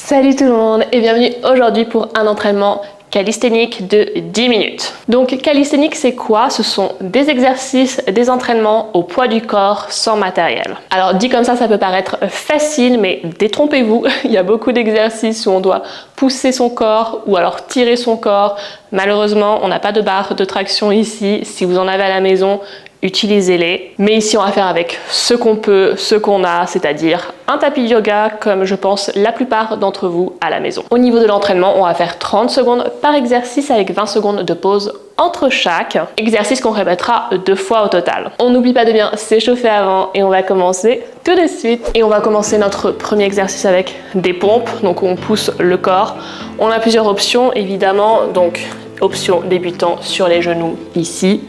Salut tout le monde et bienvenue aujourd'hui pour un entraînement calisthénique de 10 minutes. Donc calisthénique c'est quoi? Ce sont des exercices, des entraînements au poids du corps sans matériel. Alors dit comme ça peut paraître facile mais détrompez-vous, il y a beaucoup d'exercices où on doit pousser son corps ou alors tirer son corps. Malheureusement on n'a pas de barre de traction ici, si vous en avez à la maison, utilisez-les. Mais ici, on va faire avec ce qu'on peut, ce qu'on a, c'est-à-dire un tapis de yoga, comme je pense la plupart d'entre vous à la maison. Au niveau de l'entraînement, on va faire 30 secondes par exercice avec 20 secondes de pause entre chaque. Exercice qu'on répétera 2 fois au total. On n'oublie pas de bien s'échauffer avant et on va commencer tout de suite. Et on va commencer notre premier exercice avec des pompes. Donc, on pousse le corps. On a plusieurs options, évidemment. Donc, option débutant sur les genoux ici.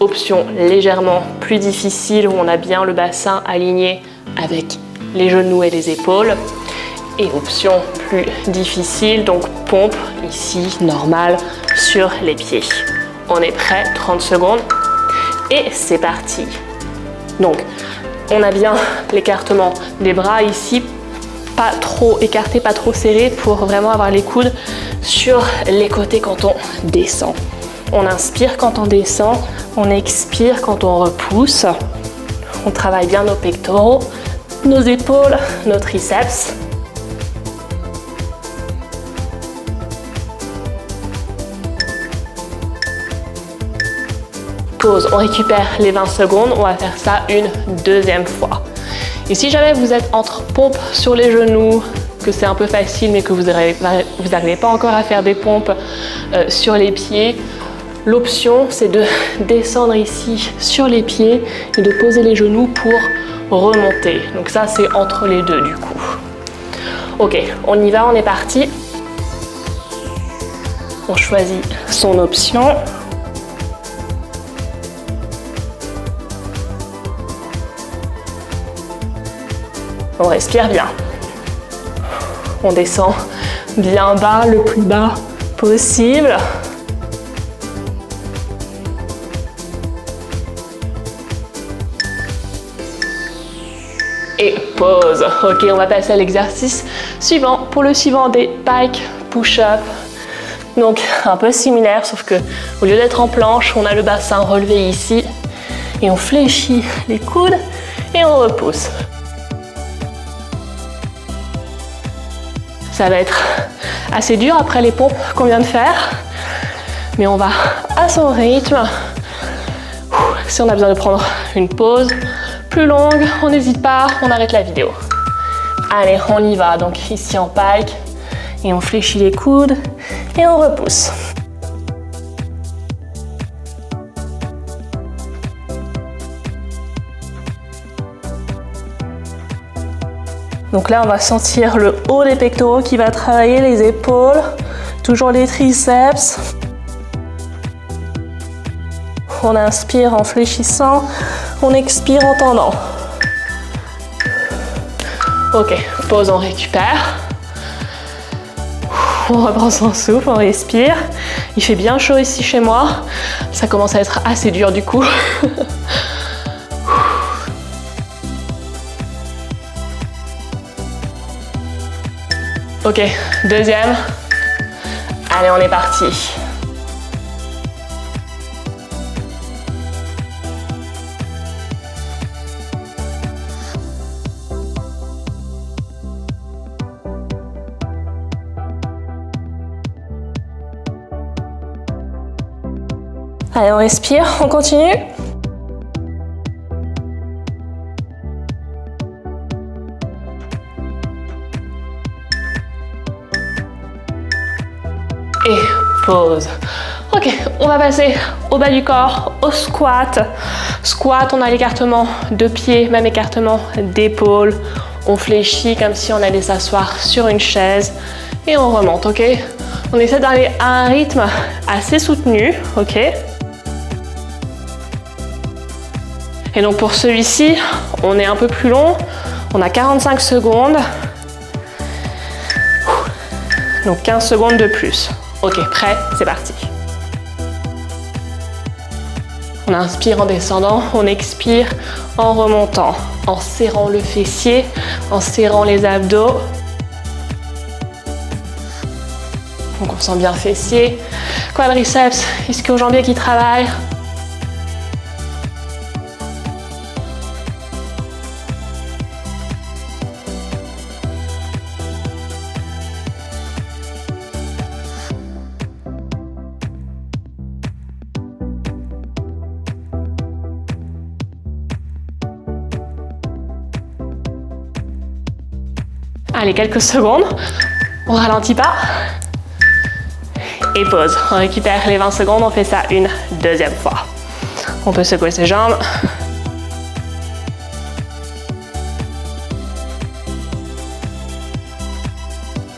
Option légèrement plus difficile où on a bien le bassin aligné avec les genoux et les épaules. Et option plus difficile, donc pompe ici, normale, sur les pieds. On est prêt, 30 secondes et c'est parti. Donc, on a bien l'écartement des bras ici, pas trop écarté, pas trop serré pour vraiment avoir les coudes sur les côtés quand on descend. On inspire quand on descend, on expire quand on repousse. On travaille bien nos pectoraux, nos épaules, nos triceps. Pause, on récupère les 20 secondes, on va faire ça une deuxième fois. Et si jamais vous êtes entre pompes sur les genoux, que c'est un peu facile mais que vous n'arrivez pas encore à faire des pompes sur les pieds, l'option, c'est de descendre ici sur les pieds et de poser les genoux pour remonter. Donc ça, c'est entre les deux du coup. Ok, on y va, on est parti. On choisit son option. On respire bien. On descend bien bas, le plus bas possible. Et pause. Ok, on va passer à l'exercice suivant. Pour le suivant, des pike push-up. Donc un peu similaire, sauf que au lieu d'être en planche, on a le bassin relevé ici et on fléchit les coudes et on repousse. Ça va être assez dur après les pompes qu'on vient de faire, mais on va à son rythme. Si on a besoin de prendre une pause plus longue, on n'hésite pas, on arrête la vidéo. Allez, on y va. Donc ici en pike, et on fléchit les coudes et on repousse. Donc là, on va sentir le haut des pectoraux qui va travailler, les épaules, toujours les triceps. On inspire en fléchissant, on expire en tendant. Ok, pause, on récupère. On reprend son souffle, on respire. Il fait bien chaud ici chez moi. Ça commence à être assez dur du coup. Ok, deuxième. Allez, on est parti. Allez, on respire, on continue. Et pause. Ok, on va passer au bas du corps, au squat. Squat, on a l'écartement de pieds, même écartement d'épaule. On fléchit comme si on allait s'asseoir sur une chaise et on remonte, ok? On essaie d'aller à un rythme assez soutenu, ok? Et donc pour celui-ci, on est un peu plus long. On a 45 secondes. Donc 15 secondes de plus. Ok, prêt, c'est parti. On inspire en descendant, on expire en remontant, en serrant le fessier, en serrant les abdos. Donc on sent bien fessier, quadriceps, ischio-jambier qui travaillent. Allez, quelques secondes. On ralentit pas. Et pause. On récupère les 20 secondes, on fait ça une deuxième fois. On peut secouer ses jambes.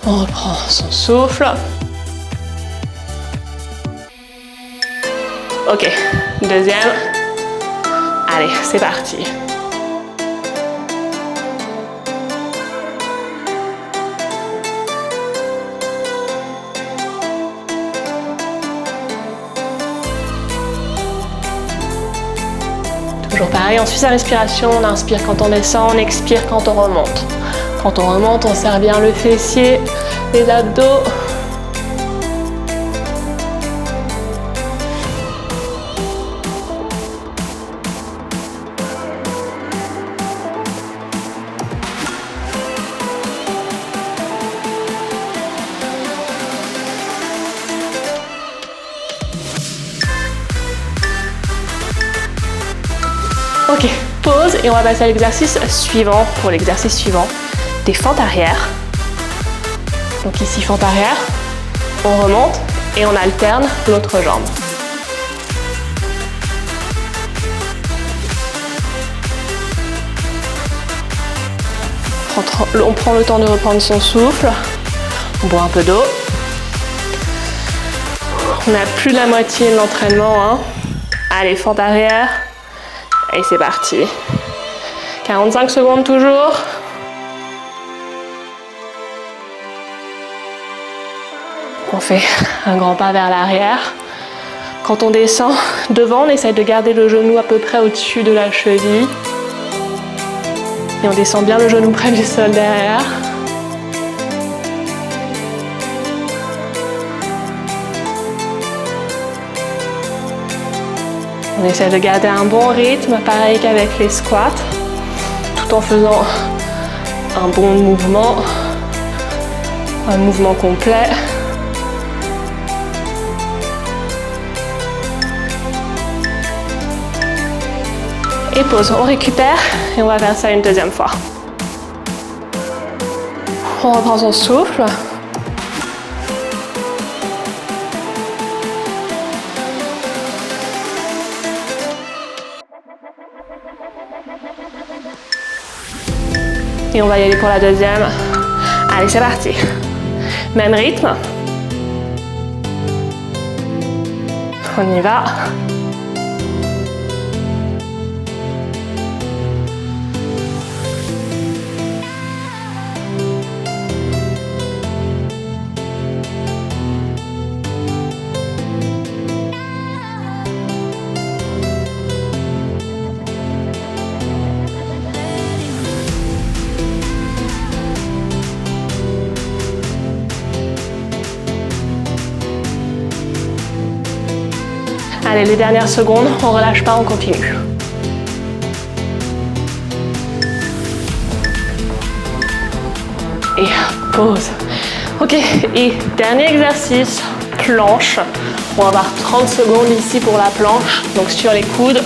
On reprend son souffle. Ok, deuxième. Allez, c'est parti. Toujours pareil, on suit sa respiration, on inspire quand on descend, on expire quand on remonte. Quand on remonte, on serre bien le fessier, les abdos. Ok, pause et on va passer à l'exercice suivant. Pour l'exercice suivant, des fentes arrière. Donc ici, fente arrière, on remonte et on alterne l'autre jambe. On prend le temps de reprendre son souffle. On boit un peu d'eau. On a plus de la moitié de l'entraînement, hein. Allez, fente arrière. Et c'est parti. 45 secondes toujours. On fait un grand pas vers l'arrière. Quand on descend devant, on essaie de garder le genou à peu près au-dessus de la cheville. Et on descend bien le genou près du sol derrière. On essaie de garder un bon rythme, pareil qu'avec les squats, tout en faisant un bon mouvement, un mouvement complet. Et pause, on récupère et on va faire ça une deuxième fois. On reprend son souffle. Et on va y aller pour la deuxième. Allez, c'est parti. Même rythme. On y va. Allez, les dernières secondes, on relâche pas, on continue. Et pause. Ok, et dernier exercice, planche. On va avoir 30 secondes ici pour la planche. Donc sur les coudes,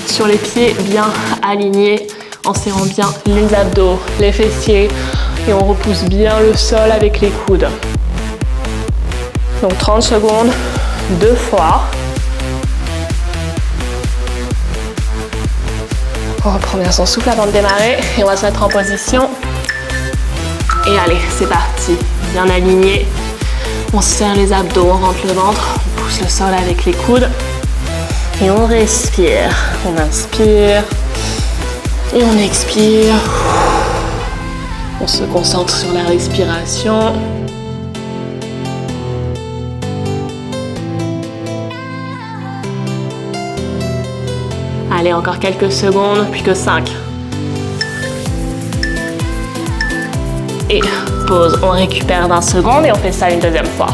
sur les pieds bien alignés, en serrant bien les abdos, les fessiers. Et on repousse bien le sol avec les coudes. Donc 30 secondes, 2 fois. On reprend bien son souffle avant de démarrer et on va se mettre en position. Et allez, c'est parti. Bien aligné. On serre les abdos, on rentre le ventre, on pousse le sol avec les coudes. Et on respire. On inspire. Et on expire. On se concentre sur la respiration. Allez, encore quelques secondes, puis que 5. Et pause, on récupère d'un seconde et on fait ça une deuxième fois.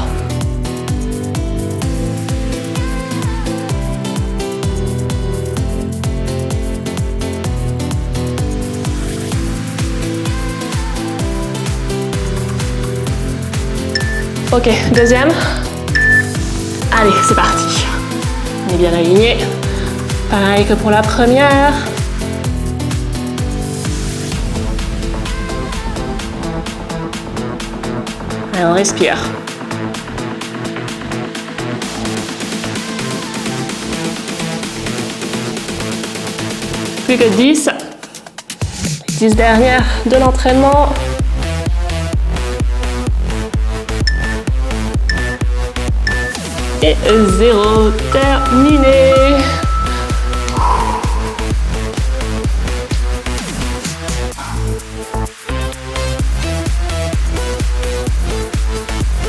Ok, deuxième. Allez, c'est parti. On est bien aligné. Pareil que pour la première. Et on respire. Plus que 10. 10 dernières de l'entraînement. Et 0, terminé.